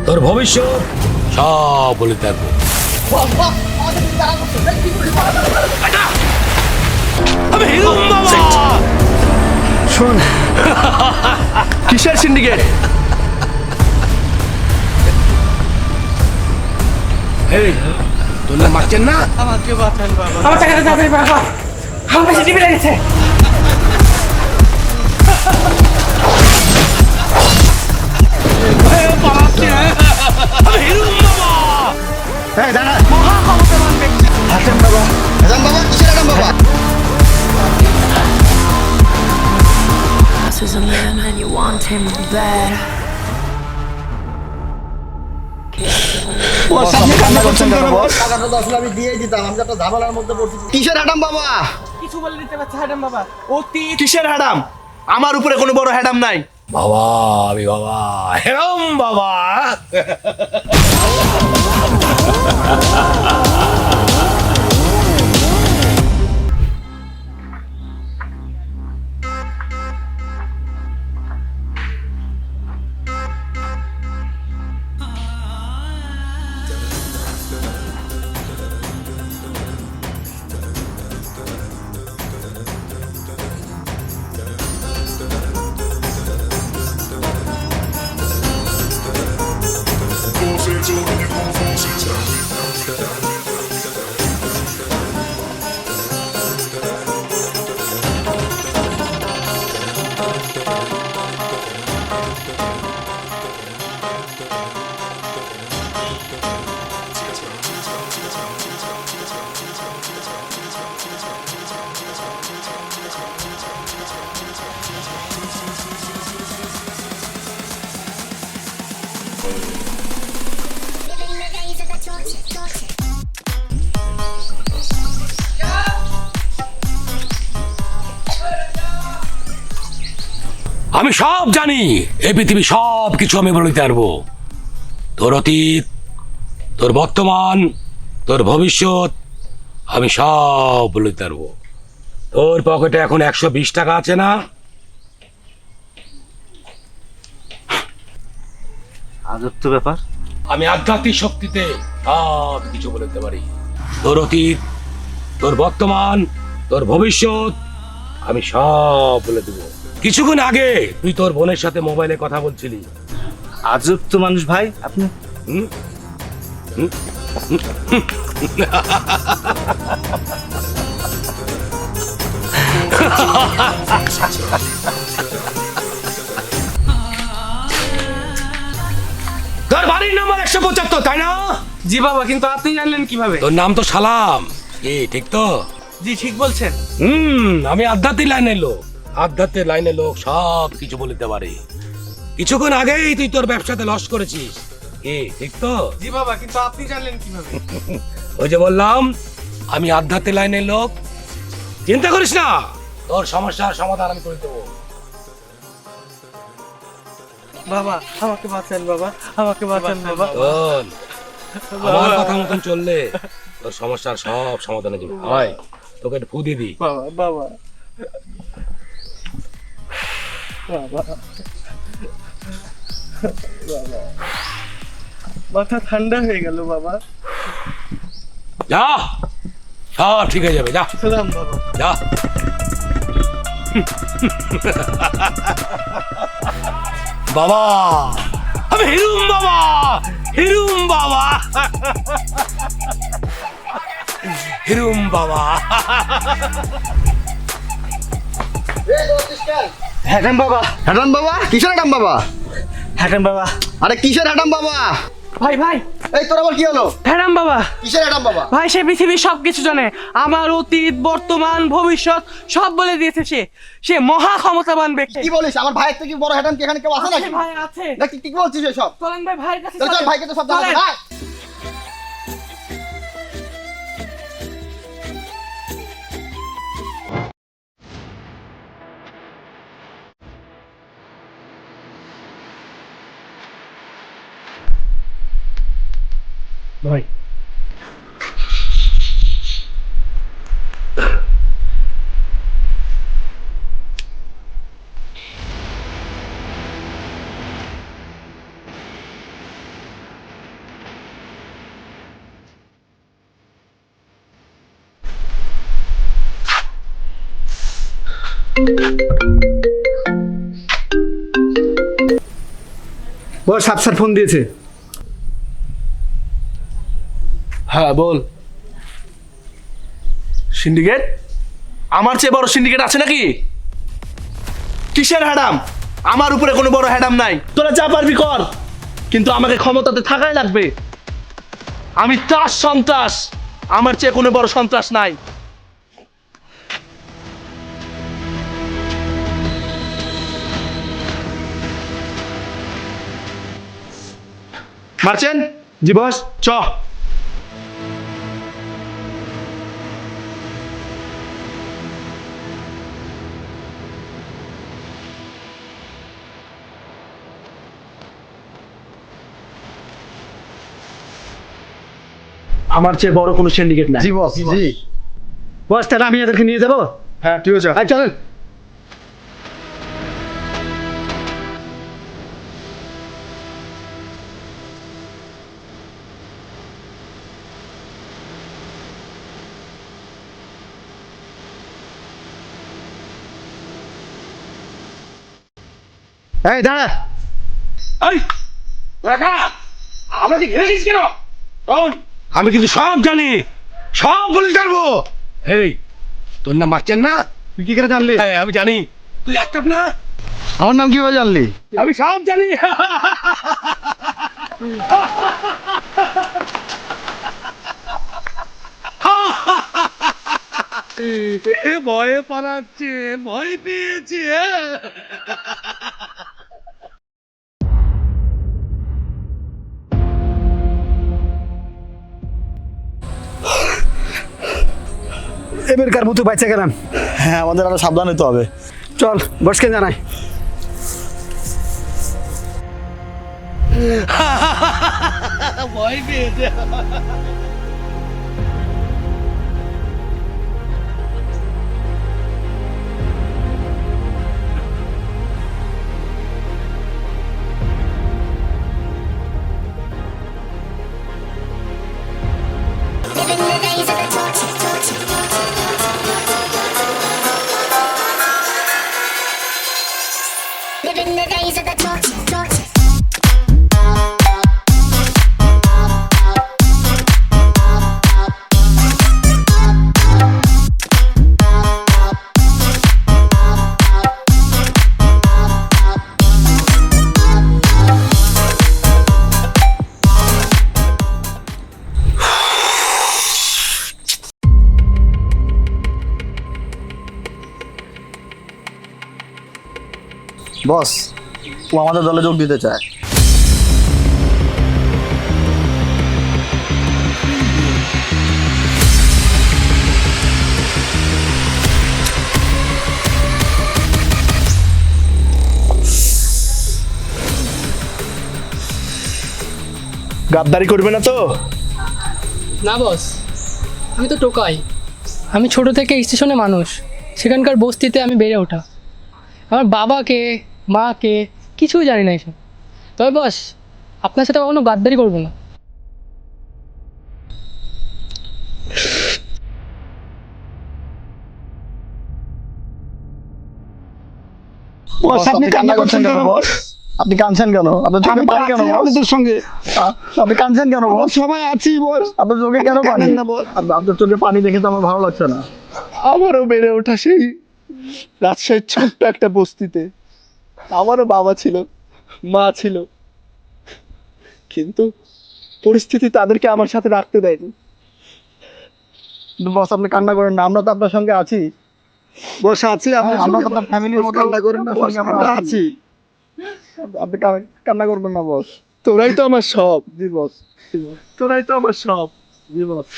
তোর ভবিষ্যৎ সব বলে থাকবো। আমি হিরুম বাবা। শোন, কিসের সিন্ডিকেট? এই তোর নাম মারছেন না? আমাকে বাঁচান বাবা, আমার টাকাটা যাবে বাবা, আমার কাছে টিভি লেগেছে। আমি হিরুম বাবা। এই দাঁড়া, মহা ক্ষমতাবান ব্যক্তি। হাসান বাবা। হাসান বাবা, কিসের হাসান বাবা? This is a man and you want him bad. বস, আপনি কান্না করছেন কেন বস? টাকাটা তো আসলে আমি দিয়েই দিতাম, আমি একটা ঝামেলার মধ্যে পড়ছি। কিসের হাডাম বাবা? কিছু বলে দিতে পারছে ম্যাডাম বাবা, অতীত। কিসের হাডাম? আমার উপরে কোনো বড় হাডাম নাই। বাবা আমি বাবা হিরুম বাবা। আমি সব জানি, এই পৃথিবী সব কিছু আমি বলে দিতে পারবো। তোর অতীত, তোর বর্তমান, তোর ভবিষ্যৎ আমি সব বলে দিতে পারবো। তোর পকেটে এখন 120 টাকা আছে না? আজব তো ব্যাপার। আমি আধ্যাত্মিক শক্তিতে সব কিছু বলে দিতে পারি। তোর অতীত, তোর বর্তমান, তোর ভবিষ্যৎ আমি সব বলে দেবো। কিছুক্ষণ আগে তুই তোর বোনের সাথে মোবাইলে কথা বলছিলি। আজব তো মানুষ ভাই আপনি। তোর বাড়ির নাম্বার 175, তাই না? জি বাবা, কিন্তু আপনি জানলেন কিভাবে? তোর নাম তো সালাম। কি ঠিক তো? জি ঠিক বলছেন। আমি আধ্যাত্মিক লাইনের লোক। আধ্যাত্মিক লাইনের লোক সব কিছু বলে দিতে পারে। কিছুক্ষণ আগেই তুই তোর ব্যবসাতে লস করেছিস। কি ঠিক তো? জি বাবা, কিন্তু আপনি জানলেন কিভাবে? ওই যে বললাম আমি আধ্যাত্মিক লাইনের লোক। চিন্তা করিস না, তোর সমস্যার সমাধান আমি করে দেবো। বাবা আমাকে বাঁচান বাবা, আমাকে বাঁচান বাবা। শোন, আমার কথা মতন চললে তোর সমস্যার সব সমাধান হয়ে যাবে। হয় তোকে একটু ফু দিয়ে দিই। বাবা বাবা বাবা বাবা, মাথা ঠান্ডা হয়ে গেল বাবা। যা, সব ঠিক হয়ে যাবে। যা সালাম বাবা। যা। বাবা আমি হিরুম বাবা, হিরুম বাবা, হিরুম বাবা। হাডাম বাবা। হাডাম বাবা? কিসের হাডাম বাবা? হাডাম বাবা। আরে কিসের হাডাম বাবা? ভাই ভাই, এই তোর আবার কি হলো? হ্যাঁ বাবা। কিসের ম্যাডাম বাবা? ভাই সে পৃথিবীর সবকিছু জানে, আমার অতীত বর্তমান ভবিষ্যৎ সব বলে দিয়েছে। সে মহা ক্ষমতাবান ব্যক্তি। কি বলিস? আমার ভাইয়ের থেকে বড় হ্যাডাম কি এখানে কেউ আছে নাকি? আছে ভাই, আছে। নাকি কি বলছিস এসব? চলেন ভাই, ভাইয়ের কাছে চল চল, চলেন। ভাইকে তো সব জানা চলেন। ভাই। ভাই বস আফসার ফোন দিয়েছে। হ্যাঁ বল। সিন্ডিকেট? আমার চেয়ে বড় সিন্ডিকেট আছে নাকি? কিসের হ্যাডাম? আমার উপরে কোনো বড় হ্যাডাম নাই। তোরা যা পারবি কর, কিন্তু আমাকে ক্ষমতাতে থাকাই লাগবে। আমি তার সন্ত্রাস, আমার চেয়ে কোনো বড় সন্ত্রাস নাই। মার্চেন্ট? জি বস। চ। আমার চেয়ে বড় কোনো সিন্ডিকেট নাই। জি বস। জি বস, তাহলে আমি এদেরকে নিয়ে যাবো। হ্যাঁ তুইও যা। চলেন। এই দাঁড়া। এই দেখা আমাকে ঘিরে দিস কেন? শোন, আমি কিন্তু সব জানি, সব বলে জানবো। এই তোর নাম মারছেন না? তুই কি করে জানলি? হ্যাঁ আমি জানি, তুই একটা না। আমার নাম কিভাবে জানলি? আমি সব জানি। ভয়ে পালাচ্ছে, ভয় পেয়েছে। এবারকার মতো বাচ্চা গেলাম। হ্যাঁ আমাদের আরো সাবধান হতে হবে। চল বসকে জানাই। ভয় পেয়েছে। Living the days of the torch. বস, ও আমাদের দলে যোগ দিতে চায়। গাদ্দারি করবে না তো? না বস, আমি তো টোকাই। আমি ছোট থেকে স্টেশনে মানুষ, সেখানকার বস্তিতে আমি বেড়ে ওঠা। আমার বাবাকে মাকে কিছুই জানি না এসব। তবে বস, আপনার সাথে কখনো গাদ্দারি করবো না। বস, আপনি কান্না করছেন কেন বস? আপনি কাঁদছেন কেন? আপনার চোখে পানি কেন বস? তোর সঙ্গে আপনি কাঁদছেন কেন বস? সবাই আছি বস। আপনার চোখে কেন পানি? আপনার চোখে পানি দেখে তো আমার ভালো লাগছে না। আমারও বেড়ে ওঠা সেই রাজশাহীর ছোট্ট একটা বস্তিতে। আমারও বাবা ছিল, মা ছিল, কিন্তু পরিস্থিতি তাদেরকে আমার সাথে রাখতে দেয়নি। কিন্তু বস আপনি কান্না করেন না, আমরা তো আপনার সঙ্গে আছি। বস আছি, আমরা তো আপনার ফ্যামিলির মতো কান্না করেন না, সঙ্গে আমরা আছি। আপনি কান্না করবেন না বস। তোরাই তো আমার সব। জি বস। তোরাই তো আমার সব। জি বস।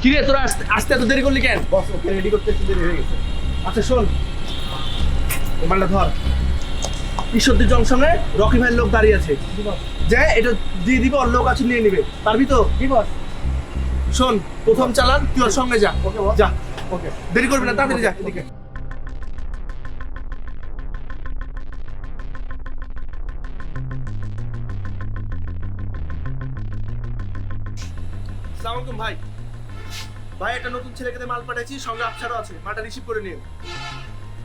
কিরে তোরা আসতে এত দেরি করলি কেন? বস ওকে রেডি করতে একটু দেরি হয়ে গেছে। আচ্ছা শোন, মোবাইলটা ধর। ঈশ্বরদী জংশনে রকি ভাইয়ের লোক দাঁড়িয়ে আছে, যে এটা দিয়ে দিবে, ওর লোক আছে নিয়ে নিবে। পারবি তো? শোন, প্রথম চালান তুই ওর সঙ্গে যা। ওকে বস। যা, ওকে। দেরি করবি না, তাড়াতাড়ি যা। এদিকে আসসালামু আলাইকুম ভাই। ভাই একটা নতুন ছেলেকে দিয়ে মাল পাঠাইছি, সঙ্গে আফসারও আছে, মালটা রিসিভ করে নিন।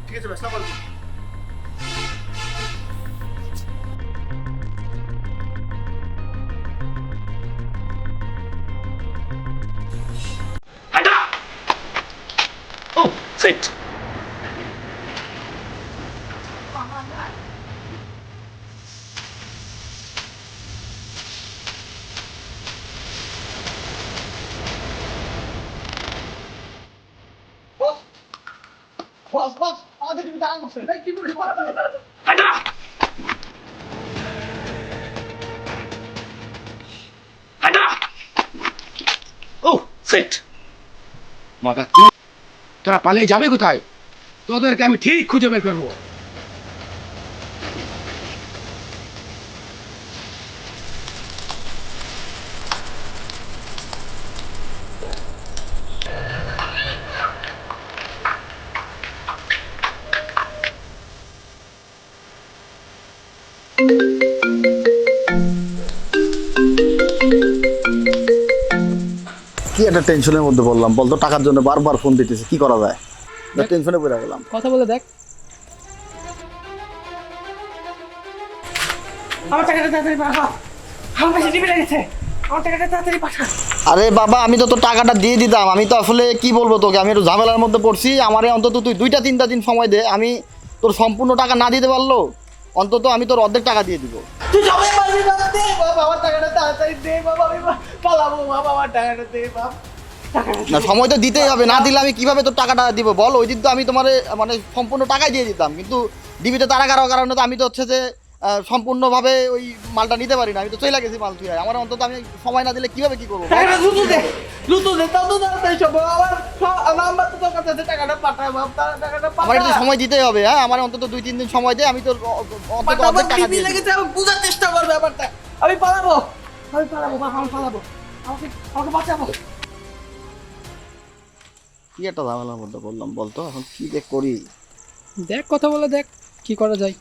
ঠিক আছে ভাই, আসসালামু আলাইকুম। ও সেট ও সেট মাথা তোরা পালিয়ে যাবে কোথায়? তোদেরকে আমি ঠিক খুঁজে বের করবো। কি একটা টেনশনের মধ্যে বললাম বলতো, টাকার জন্য বারবার ফোন দিতেছে, কি করা যায়? টেনশনে পড়ে গেলাম। কথা বলে দেখ। আমার টাকাটা তাড়াতাড়ি পাঠা, আমার কাছে টিভি লেগেছে, আমার টাকাটা তাড়াতাড়ি পাঠা। আরে বাবা, আমি তো তোর টাকাটা দিয়ে দিতাম। আমি তো আসলে কি বলবো তোকে, আমি একটু ঝামেলার মধ্যে পড়ছি। আমারে অন্তত তুই 2-3 দিন সময় দে। আমি তোর সম্পূর্ণ টাকা না দিতে পারলো অন্তত আমি তোর অর্ধেক টাকা দিয়ে দিব। তুই সবাই পারবি না, দে বাবা আমার টাকাটা তাড়াতাড়ি দে বাবা, আমি পালাবো বাবা, আমার টাকাটা দে বাবা। না, সময় তো দিতেই হবে, না দিলে আমি কিভাবে তোর টাকাটা দিব বল? ওই দিন তো আমি তোমার মানে সম্পূর্ণ টাকাই দিয়ে দিতাম, কিন্তু ডিবিতে তারা কারণে তো আমি তো হচ্ছে যে সম্পূর্ণভাবে ওই মালটা নিতে পারি না। আমি তো চলে গেছি মাল তুই, আমার অন্তত আমি সময় না দিলে কিভাবে কি করবো? টাকাটা দ্রুত দে, দ্রুত দে, তাও তো তাড়াতাড়ি সব আমার নাম্বার তো তোর কাছে আছে, টাকাটা পাঠা বাবা, টাকাটা আমার পাঠা। একটু সময় দিতেই হবে। হ্যাঁ, আমার অন্তত 2-3 দিন সময় দে, আমি তোর অন্তত আমার অর্ধেক টাকা টিভি দিয়ে দিব। লেগেছে, আমি বুঝার চেষ্টা করবো ব্যাপারটা। আমি পালাবো বাবা, আমি পালাবো, আমাকে বাঁচাবো। কি একটা ঝামেলার মধ্যে বললাম বলতো, এখন কি যে করি? দেখ কথা বলে দেখ কি করা যায়।